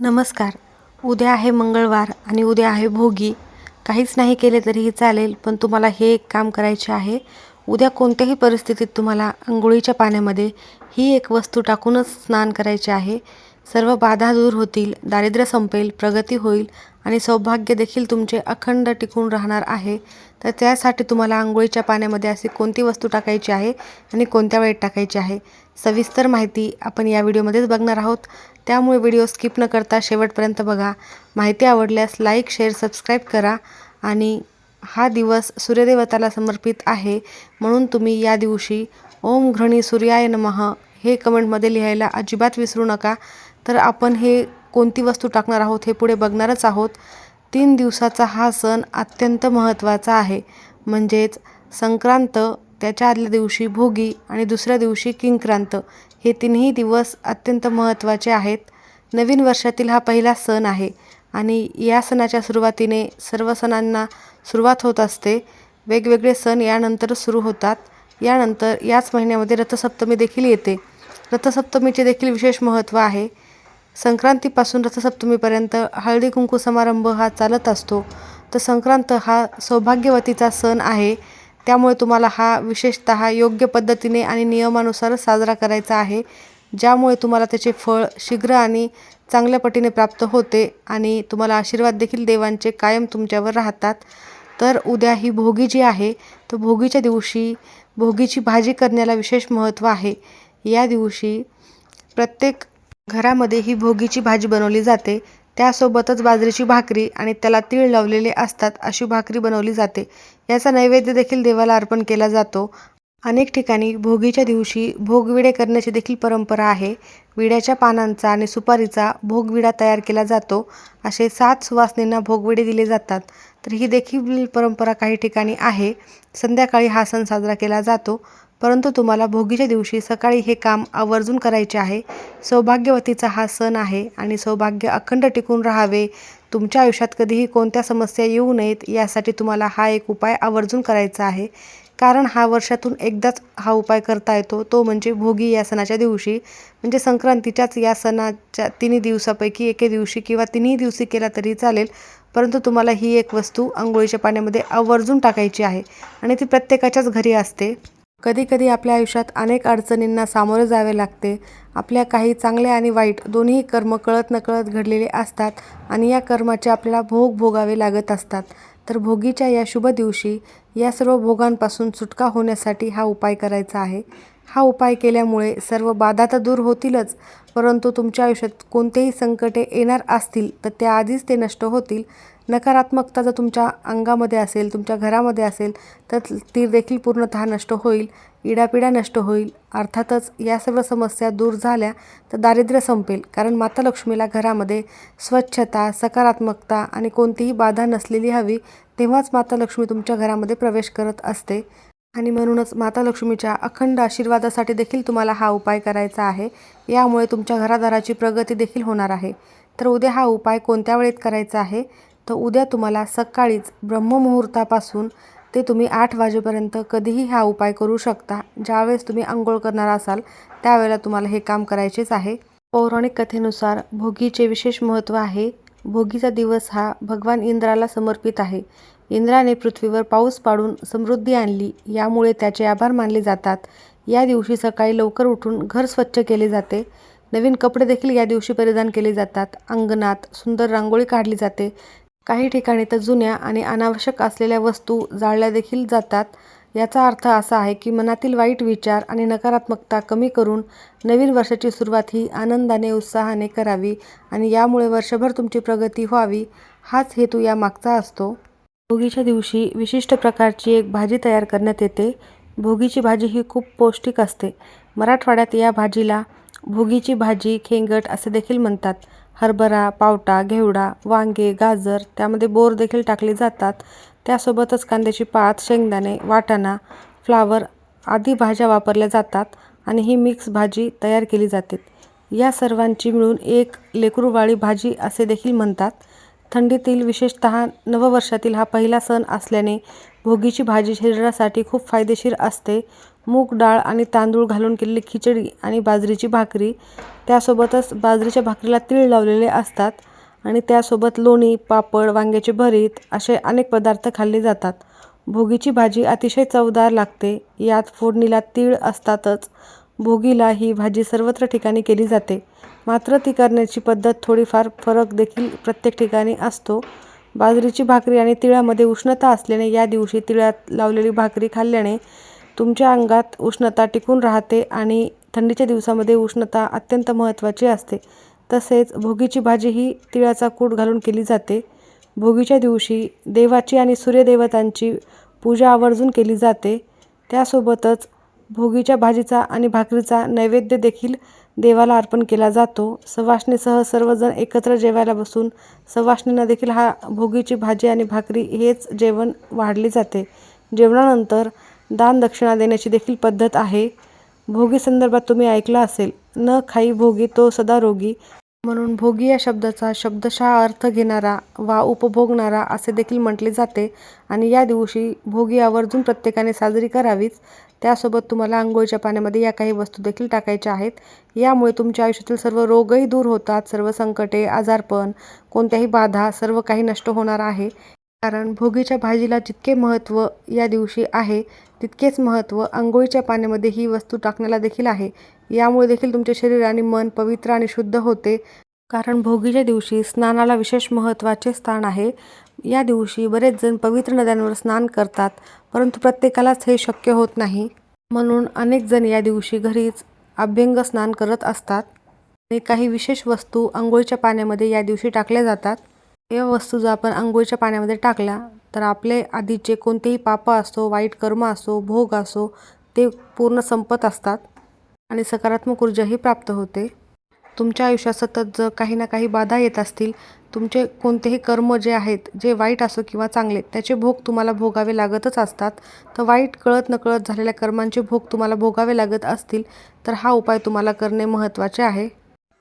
नमस्कार. उद्या आहे मंगळवार आणि उद्या आहे भोगी. काहीच नाही केले तरीही चालेल, पण तुम्हाला हे एक काम करायचे आहे. उद्या कोणत्याही परिस्थितीत तुम्हाला अंघोळीच्या पाण्यामध्ये ही एक वस्तू टाकूनच स्नान करायचे आहे. सर्व बाधा दूर होतील, दारिद्र्य संपेल, प्रगती होईल आणि सौभाग्य देखील तुमचे अखंड टिकून राहणार आहे. तर त्यासाठी तुम्हाला अंघोळीच्या पाण्यामध्ये अशी कोणती वस्तू टाकायची आहे आणि कोणत्या वेळेत टाकायची आहे, सविस्तर माहिती आपण या व्हिडिओमध्येच बघणार आहोत. त्यामुळे व्हिडिओ स्किप न करता शेवटपर्यंत बघा. माहिती आवडल्यास लाईक, शेअर, सबस्क्राईब करा. आणि हा दिवस सूर्यदेवताला समर्पित आहे, म्हणून तुम्ही या दिवशी ओम घृणी सूर्याय नमः हे कमेंटमध्ये लिहायला अजिबात विसरू नका. तर आपण हे कोणती वस्तू टाकणार आहोत हे पुढे बघणारच आहोत. 3 दिवसाचा हा सण अत्यंत महत्त्वाचा आहे. म्हणजेच संक्रांत, त्याच्या आदल्या दिवशी भोगी आणि दुसऱ्या दिवशी किंक्रांत. हे तिन्ही दिवस अत्यंत महत्त्वाचे आहेत. नवीन वर्षातील हा पहिला सण आहे आणि या सणाच्या सुरुवातीने सर्व सणांना सुरुवात होत असते. वेगवेगळे सण यानंतरच सुरू होतात. यानंतर याच महिन्यामध्ये रथसप्तमी देखील येते. रथसप्तमीचे देखील विशेष महत्त्व आहे. संक्रांतीपासून रथसप्तमीपर्यंत हळदी कुंकू समारंभ हा चालत असतो. तर संक्रांत हा सौभाग्यवतीचा सण आहे. त्यामुळे तुम्हाला हा विशेषतः योग्य पद्धतीने आणि नियमानुसारच साजरा करायचा आहे, ज्यामुळे तुम्हाला त्याचे फळ शीघ्र आणि चांगल्या पटीने प्राप्त होते आणि तुम्हाला आशीर्वाद देखील देवांचे कायम तुमच्यावर राहतात. तर उद्या ही भोगी जी आहे, तर भोगीच्या दिवशी भोगीची भाजी करण्याला विशेष महत्त्व आहे. या दिवशी प्रत्येक घरामध्ये ही भोगीची भाजी बनवली जाते. त्यासोबतच बाजरीची भाकरी आणि त्याला तीळ लावलेले असतात अशी भाकरी बनवली जाते. याचा नैवेद्य देखील देवाला अर्पण केला जातो. अनेक ठिकाणी भोगीच्या दिवशी भोगविडे करण्याची देखील परंपरा आहे. विड्याच्या पानांचा आणि सुपारीचा भोगविडा तयार केला जातो. असे 7 सुवासिनींना भोगविडे दिले जातात. तर ही देखील परंपरा काही ठिकाणी आहे. संध्याकाळी हा सण साजरा केला जातो. परंतु तुम्हाला भोगीच्या दिवशी सकाळी हे काम आवर्जून करायचे आहे. सौभाग्यवतीचा हा सण आहे आणि सौभाग्य अखंड टिकून राहावे, तुमच्या आयुष्यात कधीही कोणत्या समस्या येऊ नयेत, यासाठी तुम्हाला हा एक उपाय आवर्जून करायचा आहे. कारण हा वर्षातून एकदाच हा उपाय करता येतो, तो म्हणजे भोगी या सणाच्या दिवशी. म्हणजे संक्रांतीच्याच या सणाच्या 3 दिवसापैकी एके दिवशी किंवा 3 दिवशी केला तरी चालेल. परंतु तुम्हाला ही एक वस्तू अंघोळीच्या पाण्यामध्ये आवर्जून टाकायची आहे आणि ती प्रत्येकाच्याच घरी असते. कधीकधी आपल्या आयुष्यात अनेक अडचणींना सामोरे जावे लागते. आपल्या काही चांगले आणि वाईट दोन्ही कर्म कळत नकळत घडलेले असतात आणि या कर्माचे आपल्याला भोग भोगावे लागत असतात. तर भोगीच्या या शुभ दिवशी या सर्व भोगांपासून सुटका होण्यासाठी हा उपाय करायचा आहे. हा उपाय केल्यामुळे सर्व बाधा तर दूर होतीलच, परंतु तुमच्या आयुष्यात कोणतेही संकटे येणार असतील तर त्याआधीच ते नष्ट होतील. नकारात्मकता जर तुमच्या अंगामध्ये असेल, तुमच्या घरामध्ये असेल, तर ती देखील पूर्णतः नष्ट होईल. इडापिडा नष्ट होईल. अर्थातच या सर्व समस्या दूर झाल्या तर दारिद्र्य संपेल. कारण माता लक्ष्मीला घरामध्ये स्वच्छता, सकारात्मकता आणि कोणतीही बाधा नसलेली हवी, तेव्हाच माता लक्ष्मी तुमच्या घरामध्ये प्रवेश करत असते. आणि म्हणूनच माता लक्ष्मीच्या अखंड आशीर्वादासाठी देखील तुम्हाला हा उपाय करायचा आहे. यामुळे तुमच्या घरादाराची प्रगती देखील होणार आहे. तर उद्या हा उपाय कोणत्या वेळेत करायचा आहे, तर उद्या तुम्हाला सकाळीच ब्रह्ममुहूर्तापासून ते तुम्ही 8 वाजेपर्यंत कधीही हा उपाय करू शकता. ज्यावेळेस तुम्ही अंघोळ करणार असाल त्यावेळेला तुम्हाला हे काम करायचेच आहे. पौराणिक कथेनुसार भोगीचे विशेष महत्त्व आहे. भोगीचा दिवस हा भगवान इंद्राला समर्पित आहे. इंद्राने पृथ्वीवर पाऊस पाडून समृद्धी आणली, यामुळे त्याचे आभार मानले जातात. या दिवशी सकाळी लवकर उठून घर स्वच्छ केले जाते. नवीन कपडे देखील या दिवशी परिधान केले जातात. अंगणात सुंदर रांगोळी काढली जाते. काही ठिकाणी तर जुन्या आणि अनावश्यक असलेल्या वस्तू जाळल्या देखील जातात. याचा अर्थ असा आहे की मनातील वाईट विचार आणि नकारात्मकता कमी करून नवीन वर्षाची सुरुवात ही आनंदाने, उत्साहाने करावी आणि यामुळे वर्षभर तुमची प्रगती व्हावी, हाच हेतू यामागचा असतो. भोगीच्या दिवशी विशिष्ट प्रकारची एक भाजी तयार करण्यात येते. भोगीची भाजी ही खूप पौष्टिक असते. मराठवाड्यात या भाजीला भोगीची भाजी, खेंगट असे देखील म्हणतात. हरभरा, पावटा, घेवडा, वांगे, गाजर, त्यामध्ये बोर देखील टाकले जातात. त्यासोबतच कांद्याची पात, शेंगदाणे, वाटाणा, फ्लावर आदी भाज्या वापरल्या जातात आणि ही मिक्स भाजी तयार केली जाते. या सर्वांची मिळून एक लेकरूवाळी भाजी असे देखील म्हणतात. थंडीतील विशेषतः नववर्षातील हा पहिला सण असल्याने भोगीची भाजी शरीरासाठी खूप फायदेशीर असते. मूग डाळ आणि तांदूळ घालून केलेली खिचडी आणि बाजरीची भाकरी, त्यासोबतच बाजरीच्या भाकरीला तीळ लावलेले असतात आणि त्यासोबत लोणी, पापड, वांग्याचे भरीत असे अनेक पदार्थ खाल्ले जातात. भोगीची भाजी अतिशय चवदार लागते. यात फोडणीला तीळ असतातच. भोगीला ही भाजी सर्वत्र ठिकाणी केली जाते, मात्र ती करण्याची पद्धत थोडीफार फरक देखील प्रत्येक ठिकाणी असतो. बाजरीची भाकरी आणि तिळामध्ये उष्णता असल्याने या दिवशी तिळात लावलेली भाकरी खाल्ल्याने तुमच्या अंगात उष्णता टिकून राहते आणि थंडीच्या दिवसामध्ये उष्णता अत्यंत महत्त्वाची असते. तसेच भोगीची भाजी ही तिळाचा कूट घालून केली जाते. भोगीच्या दिवशी देवाची आणि सूर्यदेवतांची पूजा आवर्जून केली जाते. त्यासोबतच भोगीच्या भाजीचा आणि भाकरीचा नैवेद्य देखील देवाला अर्पण केला जातो. सवाष्णीसह सर्वजण एकत्र जेवायला बसून सवाष्णींना देखील हा भोगीची भाजी आणि भाकरी हेच जेवण वाढले जाते. जेवणानंतर दान दक्षिणा देण्याची देखील पद्धत आहे. भोगी संदर्भात तुम्ही ऐकलं असेल, न खाई भोगी तो सदा रोगी. म्हणून भोगी या शब्दाचा शब्दशः अर्थ घेणारा वा उपभोगणारा असे देखील म्हटले जाते आणि या दिवशी भोगी आवर्जून प्रत्येकाने साजरी करावीच. त्यासोबत तुम्हाला अंघोळीच्या पाण्यामध्ये या काही वस्तू देखील टाकायच्या आहेत. यामुळे तुमच्या आयुष्यातील सर्व रोगही दूर होतात. सर्व संकटे, आजारपण, कोणत्याही बाधा सर्व काही नष्ट होणार आहे. कारण भोगीच्या भाजीला जितके महत्त्व या दिवशी आहे, तितकेच महत्त्व अंघोळीच्या पाण्यामध्ये ही वस्तू टाकण्याला देखील आहे. यामुळे देखील तुमचे शरीर आणि मन पवित्र आणि शुद्ध होते. कारण भोगीच्या दिवशी स्नानाला विशेष महत्त्वाचे स्थान आहे. या दिवशी बरेच जण पवित्र नद्यांवर स्नान करतात, परंतु प्रत्येकालाच हे शक्य होत नाही. म्हणून अनेक जण या दिवशी घरीच अभ्यंग स्नान करत असतात आणि काही विशेष वस्तू अंघोळीच्या पाण्यामध्ये या दिवशी टाकल्या जातात. या वस्तू जर आपण अंघोळीच्या पाण्यामध्ये टाकल्या तर आपले आधीचे कोणतेही पाप असो, वाईट कर्म असो, भोग असो, ते पूर्ण संपत असतात आणि सकारात्मक ऊर्जाही प्राप्त होते. तुमच्या आयुष्यात सतत जर काही ना काही बाधा येत असतील, तुमचे कोणतेही कर्म जे आहेत, जे वाईट असो किंवा चांगले, त्याचे भोग तुम्हाला भोगावे लागतच असतात. तर वाईट कळत नकळत झालेल्या कर्मांचे भोग तुम्हाला भोगावे लागत असतील तर हा उपाय तुम्हाला करणे महत्त्वाचे आहे.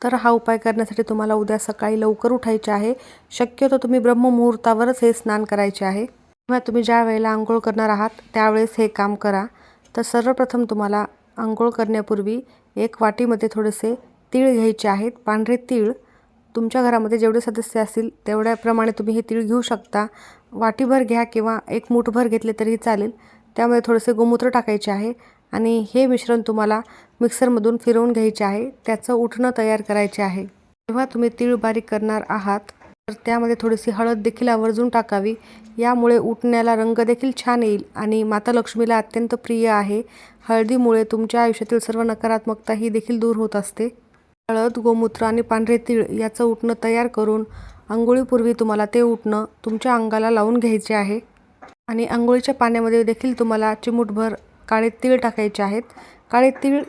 तर हा उपाय करण्यासाठी तुम्हाला उद्या सकाळी लवकर उठायचे आहे. शक्यतो तुम्ही ब्रह्ममुहूर्तावरच हे स्नान करायचे आहे किंवा तुम्ही ज्या वेळेला अंघोळ करणार आहात त्यावेळेस हे काम करा. तर सर्वप्रथम तुम्हाला अंघोळ करण्यापूर्वी एक वाटीमध्ये थोडेसे तीळ घ्यायचे आहेत. पांढरे तीळ तुमच्या घरामध्ये जेवढे सदस्य असतील तेवढ्याप्रमाणे तुम्ही हे तीळ घेऊ शकता. वाटीभर घ्या किंवा एक मूठभर घेतले तरीही चालेल. त्यामध्ये थोडेसे गोमूत्र टाकायचे आहे आणि हे मिश्रण तुम्हाला मिक्सरमधून फिरवून घ्यायचे आहे. त्याचं उटणं तयार करायचे आहे. जेव्हा तुम्ही तीळ बारीक करणार आहात तर त्यामध्ये थोडीशी हळद देखील आवर्जून टाकावी. यामुळे उटण्याला रंग देखील छान येईल आणि माता लक्ष्मीला अत्यंत प्रिय आहे. हळदीमुळे तुमच्या आयुष्यातील सर्व नकारात्मकता ही देखील दूर होत असते. हळद, गोमूत्र आणि पांढरे तीळ याचं उटणं तयार करून अंघोळीपूर्वी तुम्हाला ते उटणं तुमच्या अंगाला लावून घ्यायचे आहे आणि अंघोळीच्या पाण्यामध्ये देखील तुम्हाला चिमूटभर काळे तीळ टाकायचे आहेत. काळे तीळ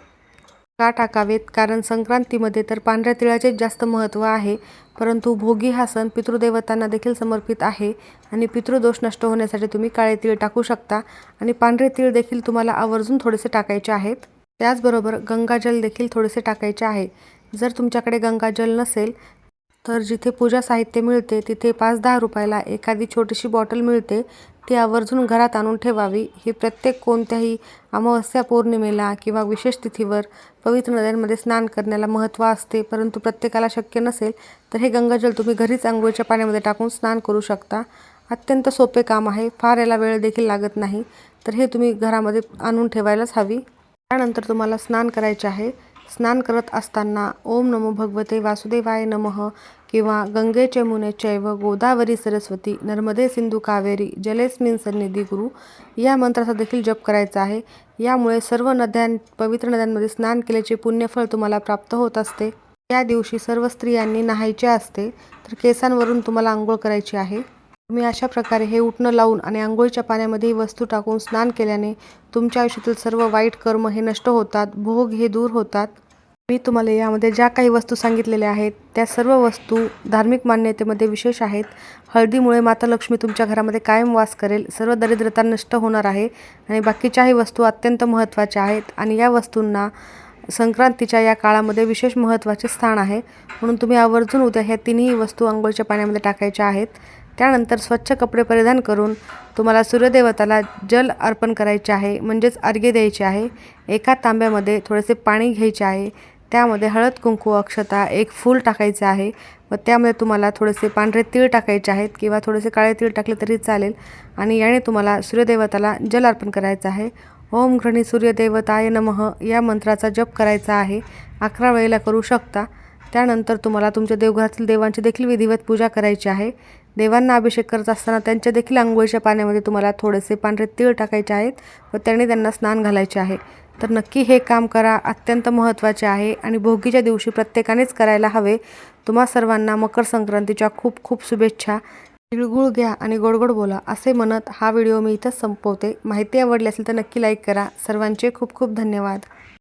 का टाकावेत? कारण संक्रांतीमध्ये तर पांढऱ्या तिळाचेच जास्त महत्त्व आहे, परंतु भोगी हा सण पितृदेवतांना देखील समर्पित आहे आणि पितृदोष नष्ट होण्यासाठी तुम्ही काळे तीळ टाकू शकता आणि पांढरे तीळ देखील तुम्हाला आवर्जून थोडेसे टाकायचे आहेत. त्याचबरोबर गंगाजल देखील थोडेसे टाकायचे आहे. जर तुमच्याकडे गंगाजल नसेल तर जिथे पूजा साहित्य मिळते तिथे 5-10 रुपयाला एखादी छोटीशी बॉटल मिळते, ती आवर्जून घरात आणून ठेवावी. ही प्रत्येक कोणत्याही अमावस्या, पौर्णिमेला किंवा विशेष तिथीवर पवित्र नद्यांमध्ये स्नान करण्याला महत्त्व असते, परंतु प्रत्येकाला शक्य नसेल तर हे गंगाजल तुम्ही घरीच अंघोळीच्या पाण्यामध्ये टाकून स्नान करू शकता. अत्यंत सोपे काम आहे, फार याला वेळ देखील लागत नाही. तर हे तुम्ही घरामध्ये आणून ठेवायलाच हवी. त्यानंतर तुम्हाला स्नान करायचे आहे. स्नान करत असताना ओम नमो भगवते वासुदेवाय नमः किंवा गंगे चमुने चैव गोदावरी सरस्वती नर्मदे सिंधू कावेरी जलेस्मिन सन्निधी गुरु या मंत्राचा देखील जप करायचा आहे. यामुळे सर्व पवित्र नद्यांमध्ये स्नान केल्याचे पुण्यफळ तुम्हाला प्राप्त होत असते. या दिवशी सर्व स्त्रियांनी नहायचे असते, तर केसांवरून तुम्हाला आंघोळ करायची आहे. तुम्ही अशा प्रकारे हे उटणं लावून आणि आंघोळीच्या पाण्यामध्ये ही वस्तू टाकून स्नान केल्याने तुमच्या आयुष्यातील सर्व वाईट कर्म हे नष्ट होतात, भोग हे दूर होतात. मी तुम्हाला यामध्ये ज्या काही वस्तू सांगितलेल्या आहेत त्या सर्व वस्तू धार्मिक मान्यतेमध्ये विशेष आहेत. हळदीमुळे माता लक्ष्मी तुमच्या घरामध्ये कायम वास करेल, सर्व दरिद्रता नष्ट होणार आहे आणि बाकीच्याही वस्तू अत्यंत महत्त्वाच्या आहेत आणि या वस्तूंना संक्रांतीच्या या काळामध्ये विशेष महत्त्वाचे स्थान आहे. म्हणून तुम्ही आवर्जून उद्या ह्या तिन्ही वस्तू अंघोळीच्या पाण्यामध्ये टाकायच्या आहेत. त्यानंतर स्वच्छ कपडे परिधान करून तुम्हाला सूर्यदेवताला जल अर्पण करायचे आहे, म्हणजेच अर्घ्य द्यायचे आहे. एका तांब्यामध्ये थोडेसे पाणी घ्यायचे आहे. त्यामध्ये हळद, कुंकू, अक्षता, एक फूल टाकायचे आहे व त्यामध्ये तुम्हाला थोडेसे पांढरे तीळ टाकायचे आहेत किंवा थोडेसे काळे तीळ टाकले तरी चालेल. आणि याने तुम्हाला सूर्यदेवताला जल अर्पण करायचं आहे. ओम घृणी सूर्यदेवताय नमः या मंत्राचा जप करायचा आहे. 11 वेळेला करू शकता. त्यानंतर तुम्हाला तुमच्या देवघरातील देवांची देखील विधिवत पूजा करायची आहे. देवांना अभिषेक करत असताना त्यांच्या देखील अंघोळीच्या पाण्यामध्ये तुम्हाला थोडेसे पांढरे तीळ टाकायचे आहेत व त्याने त्यांना स्नान घालायचे आहे. तर नक्की हे काम करा, अत्यंत महत्त्वाचे आहे आणि भोगीच्या दिवशी प्रत्येकानेच करायला हवे. तुम्हा सर्वांना मकर संक्रांतीच्या खूप खूप शुभेच्छा. तिळगुळ घ्या आणि गोड बोला असे म्हणत हा व्हिडिओ मी इथंच संपवते. माहिती आवडली असेल तर नक्की लाईक करा. सर्वांचे खूप खूप धन्यवाद.